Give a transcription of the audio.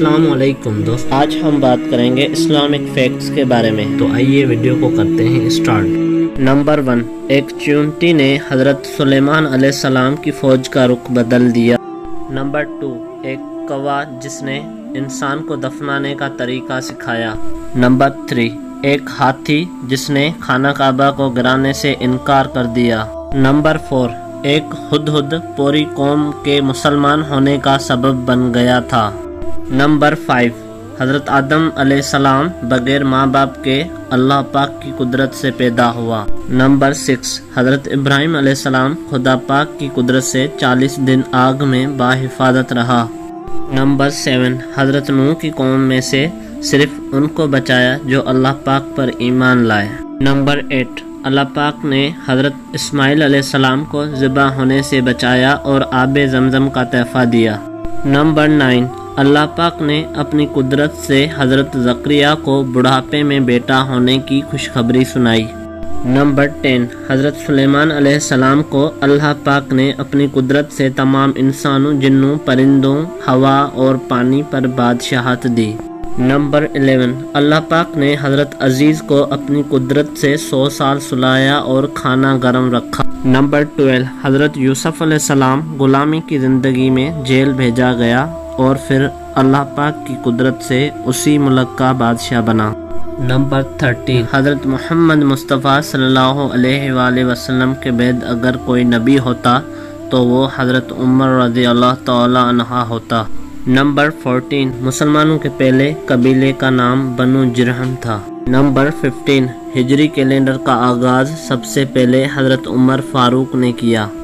السلام علیکم دوست، آج ہم بات کریں گے اسلامک فیکٹس کے بارے میں، تو آئیے ویڈیو کو کرتے ہیں اسٹارٹ۔ نمبر 1، ایک چیونٹی نے حضرت سلیمان علیہ السلام کی فوج کا رخ بدل دیا۔ نمبر 2، ایک کوا جس نے انسان کو دفنانے کا طریقہ سکھایا۔ نمبر 3، ایک ہاتھی جس نے خانہ کعبہ کو گرانے سے انکار کر دیا۔ نمبر 4، ایک ہدہد پوری قوم کے مسلمان ہونے کا سبب بن گیا تھا۔ نمبر 5، حضرت آدم علیہ السلام بغیر ماں باپ کے اللہ پاک کی قدرت سے پیدا ہوا۔ نمبر 6، حضرت ابراہیم علیہ السلام خدا پاک کی قدرت سے 40 دن آگ میں باحفاظت رہا۔ نمبر 7، حضرت نوح کی قوم میں سے صرف ان کو بچایا جو اللہ پاک پر ایمان لائے۔ نمبر 8، اللہ پاک نے حضرت اسماعیل علیہ السلام کو ذبح ہونے سے بچایا اور آب زمزم کا تحفہ دیا۔ نمبر 9، اللہ پاک نے اپنی قدرت سے حضرت زکریا کو بڑھاپے میں بیٹا ہونے کی خوشخبری سنائی۔ نمبر 10، حضرت سلیمان علیہ السلام کو اللہ پاک نے اپنی قدرت سے تمام انسانوں، جنوں، پرندوں، ہوا اور پانی پر بادشاہت دی۔ نمبر 11، اللہ پاک نے حضرت عزیز کو اپنی قدرت سے 100 سال سلایا اور کھانا گرم رکھا۔ نمبر 12، حضرت یوسف علیہ السلام غلامی کی زندگی میں جیل بھیجا گیا اور پھر اللہ پاک کی قدرت سے اسی ملک کا بادشاہ بنا۔ نمبر 13، حضرت محمد مصطفیٰ صلی اللہ علیہ وآلہ وسلم کے بعد اگر کوئی نبی ہوتا تو وہ حضرت عمر رضی اللہ تعالی عنہ ہوتا۔ نمبر 14، مسلمانوں کے پہلے قبیلے کا نام بنو جرہم تھا۔ نمبر 15، ہجری کیلنڈر کا آغاز سب سے پہلے حضرت عمر فاروق نے کیا۔